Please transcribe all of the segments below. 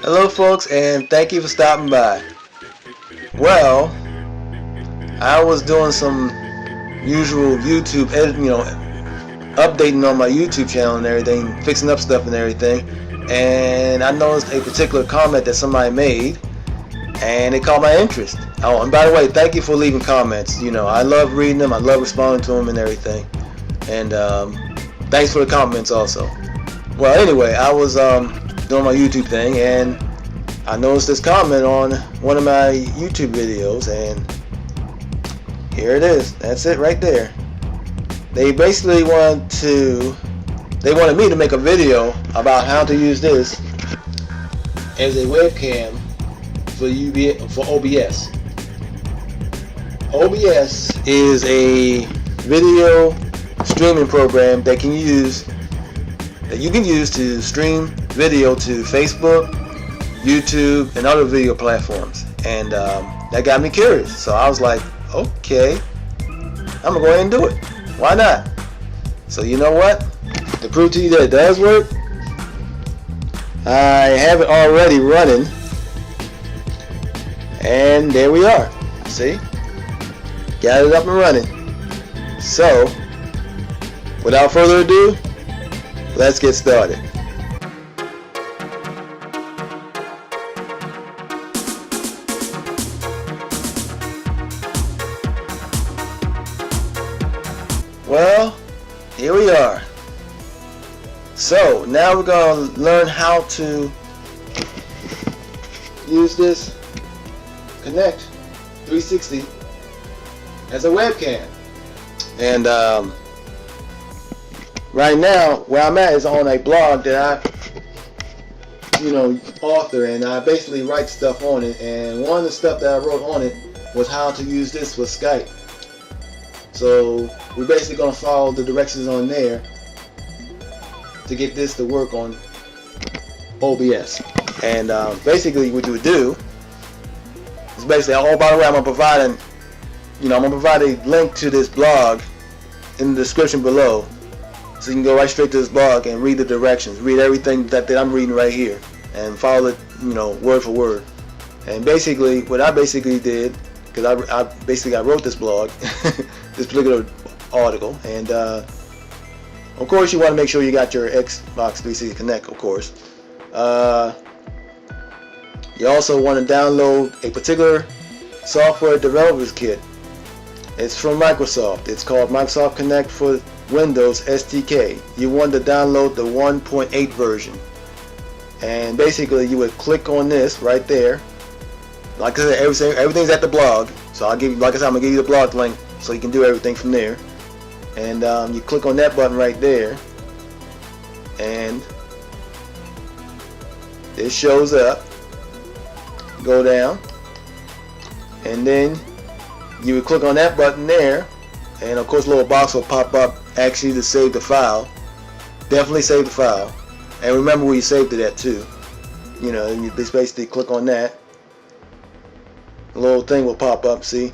Hello folks, and thank you for stopping by. Well, I was doing some usual YouTube editing, updating on my YouTube channel and everything, fixing up stuff and everything, and I noticed a particular comment that somebody made, and it caught my interest. Oh, and by the way, thank you for leaving comments. I love reading them, I love responding to them and everything, and thanks for the comments also. Well, anyway, I was doing my YouTube thing, and I noticed this comment on one of my YouTube videos, and here it is. That's it right there. They basically wanted me to make a video about how to use this as a webcam for OBS. OBS is a video streaming program that you can use to stream video to Facebook, YouTube, and other video platforms, and that got me curious. So I was like, okay, I'm gonna go ahead and do it. Why not? So you know what? To prove to you that it does work, I have it already running, and there we are. See, got it up and running. So without further ado, let's get started. Well, here we are. So now we're going to learn how to use this Kinect 360 as a webcam. And right now, where I'm at is on a blog that I author, and I basically write stuff on it. And one of the stuff that I wrote on it was how to use this with Skype. So we're basically going to follow the directions on there to get this to work on OBS. And basically what you would do is basically, oh, by the way, I'm going to provide a link to this blog in the description below, so you can go right straight to this blog and read the directions, read everything that I'm reading right here, and follow it, word for word. And basically what I basically did, because I wrote this blog, this particular article, and of course you want to make sure you got your Xbox 360 Kinect, of course. You also want to download a particular software developers kit. It's from Microsoft. It's called Microsoft Kinect for Windows SDK. You want to download the 1.8 version, and basically you would click on this right there. Like I said, everything's at the blog, so I'm gonna give you the blog link so you can do everything from there. And you click on that button right there, and it shows up. Go down, and then you would click on that button there, and of course a little box will pop up asking you to save the file. Definitely save the file, and remember where you saved it at too. You just basically click on that. A little thing will pop up, see,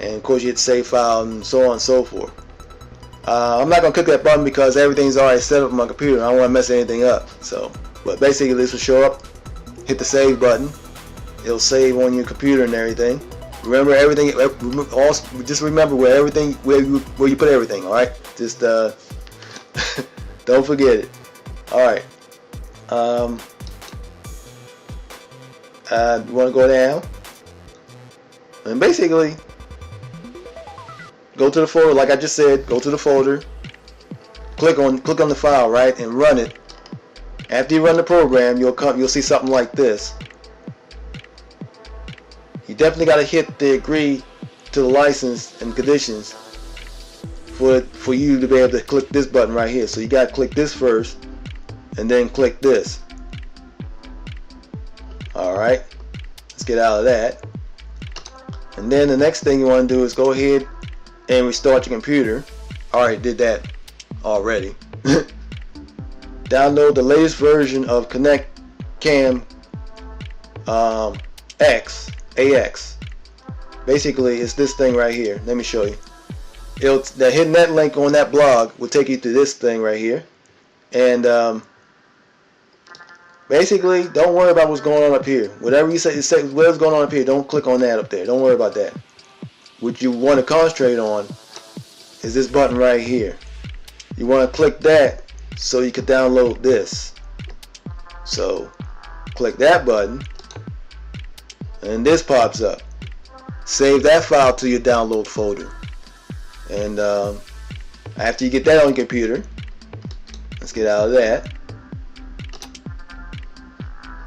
and of course you hit save file and so on and so forth. I'm not gonna click that button because everything's already set up on my computer. I don't want to mess anything up. So, but basically this will show up. Hit the save button. It'll save on your computer and everything. Remember everything. Just remember where you put everything. All right. Just don't forget it. All right. You want to go down, and basically go to the folder, like I just said. Go to the folder, click on the file, right, and run it. After you run the program, you'll see something like this. You definitely got to hit the agree to the license and conditions for you to be able to click this button right here. So you got to click this first, and then click this. All right, let's get out of that. And then the next thing you want to do is go ahead and restart your computer. Alright, did that already. Download the latest version of KinectCam.ax. Basically, it's this thing right here. Let me show you. Hitting that link on that blog will take you to this thing right here, and Basically, don't worry about what's going on up here. Whatever you say, whatever's going on up here, don't click on that up there. Don't worry about that. What you want to concentrate on is this button right here. You want to click that so you can download this. So click that button and this pops up. Save that file to your download folder. And after you get that on your computer, let's get out of that.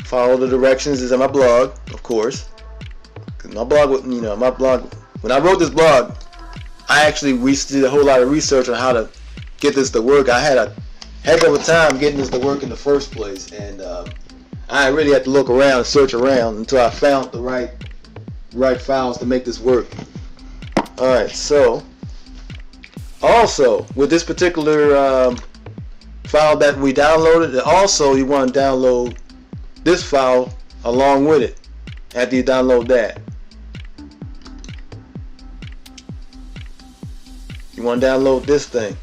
Follow the directions. Is in my blog, of course. Cause my blog, when I wrote this blog, I actually did a whole lot of research on how to get this to work. I had a heck of a time getting this to work in the first place, and I really had to look around and search around until I found the right files to make this work. Alright, so also with this particular file that we downloaded, also you want to download this file along with it after you download that. You want to download this thing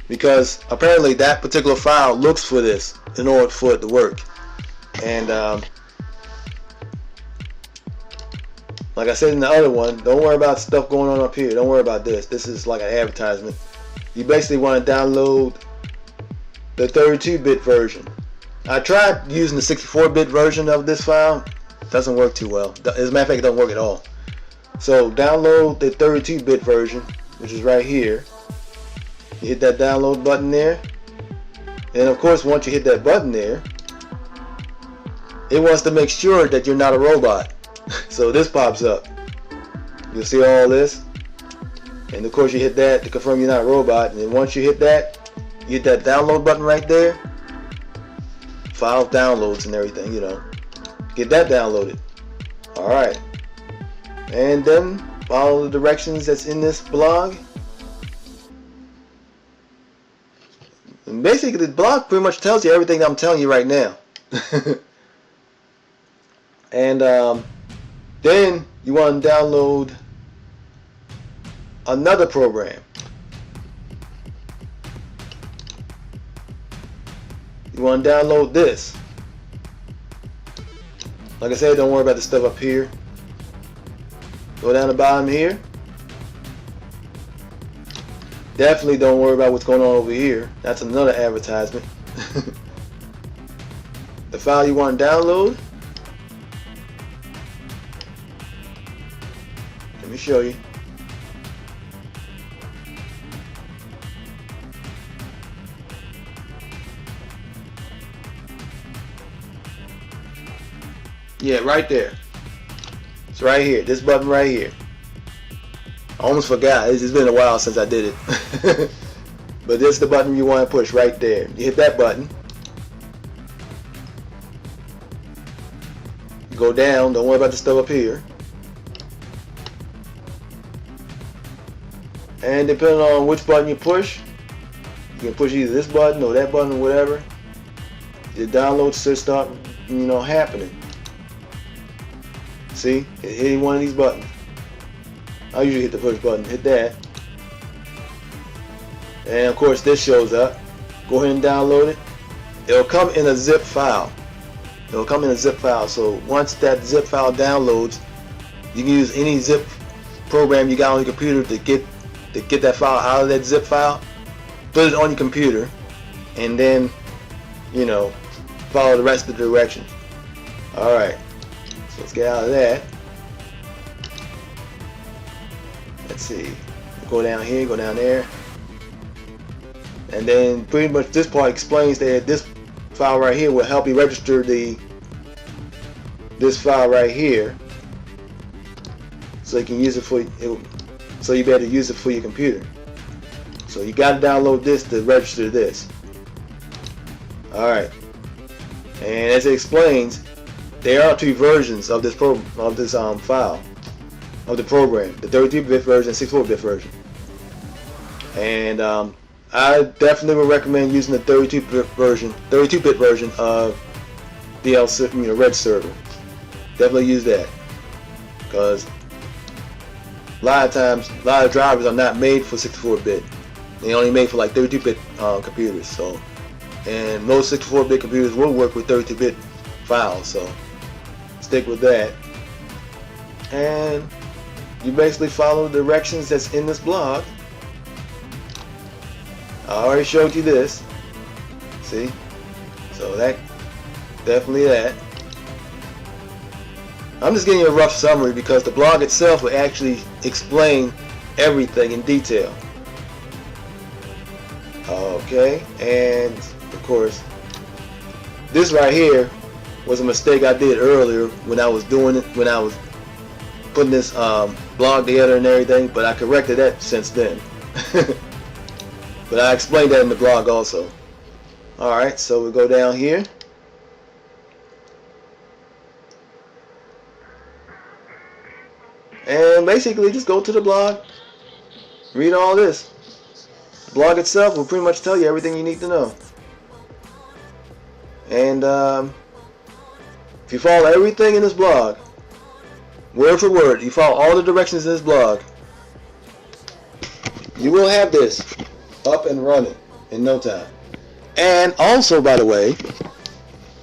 because apparently that particular file looks for this in order for it to work. And like I said in the other one, don't worry about stuff going on up here. Don't worry about this. This is like an advertisement. You basically want to download the 32-bit version. I tried using the 64-bit version of this file. Doesn't work too well. As a matter of fact, it doesn't work at all. So download the 32-bit version, which is right here. You hit that download button there. And of course, once you hit that button there, it wants to make sure that you're not a robot. So this pops up. You'll see all this. And of course you hit that to confirm you're not a robot. And then once you hit that, you hit that download button right there. File downloads and everything, Get that downloaded. Alright. And then follow the directions that's in this blog. And basically the blog pretty much tells you everything that I'm telling you right now. And then you want to download another program. You want to download this. Like I said, don't worry about the stuff up here. Go down the bottom here. Definitely don't worry about what's going on over here. That's another advertisement. The file you want to download. Let me show you. Yeah, right there. It's right here. This button right here. I almost forgot. It's been a while since I did it. But this is the button you want to push right there. You hit that button. Go down. Don't worry about the stuff up here. And depending on which button you push, you can push either this button or that button or whatever. The download should start, happening. See, hitting one of these buttons. I usually hit the push button. Hit that, and of course this shows up. Go ahead and download it. It'll come in a zip file. It'll come in a zip file. So once that zip file downloads, you can use any zip program you got on your computer to get that file out of that zip file. Put it on your computer, and then follow the rest of the directions. All right. So let's get out of that. Let's see. Go down here, go down there. And then pretty much this part explains that this file right here will help you register this file right here. So you can use it so you better use it for your computer. So you got to download this to register this. Alright. And as it explains, there are two versions of this file of the program, the 32-bit version and 64-bit version. And I definitely would recommend using the 32-bit version of the Red server. Definitely use that, because a lot of times, a lot of drivers are not made for 64-bit. They only made for like 32-bit computers. So, and most 64-bit computers will work with 32-bit files, so stick with that. And you basically follow the directions that's in this blog. I already showed you this. See? So that, definitely that. I'm just giving you a rough summary because the blog itself will actually explain everything in detail. Okay, and of course, this right here was a mistake I did earlier when I was doing it, when I was putting this blog together and everything, but I corrected that since then. But I explained that in the blog also. Alright, so we go down here. And basically just go to the blog, read all this. The blog itself will pretty much tell you everything you need to know. And if you follow everything in this blog, word for word, you follow all the directions in this blog, you will have this up and running in no time. And also, by the way,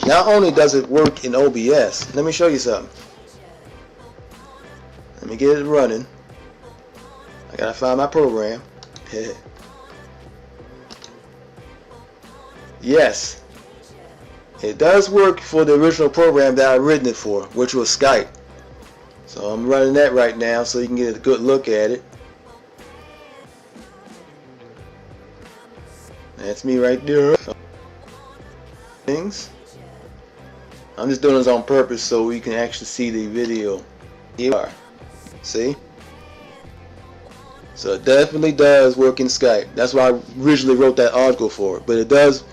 not only does it work in OBS, let me show you something. Let me get it running. I gotta find my program. Yes, it does work for the original program that I've written it for, which was Skype. So I'm running that right now so you can get a good look at it. That's me right there. Things. I'm just doing this on purpose so we can actually see the video. Here we are. See? So it definitely does work in Skype. That's why I originally wrote that article for it. But it does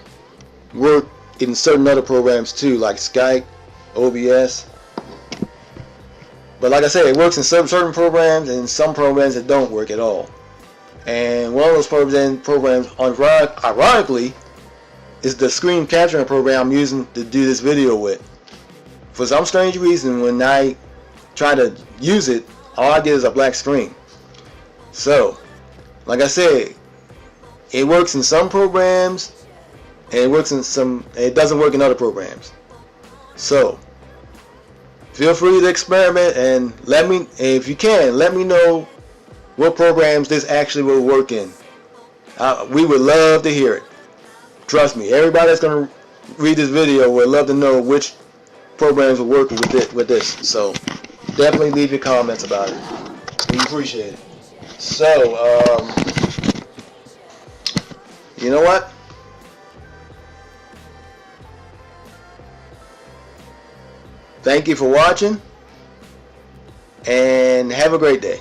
work in certain other programs too, like Skype, OBS. But like I said, it works in certain programs, and some programs it don't work at all. And one of those programs, ironically, is the screen capturing program I'm using to do this video with. For some strange reason, when I try to use it, all I get is a black screen. So, like I said, it works in some programs, and it works in some. It doesn't work in other programs. So, feel free to experiment and let me, if you can, let me know what programs this actually will work in. We would love to hear it. Trust me, everybody that's going to read this video would love to know which programs will work with this. So definitely leave your comments about it. We appreciate it. So, you know what? Thank you for watching, and have a great day.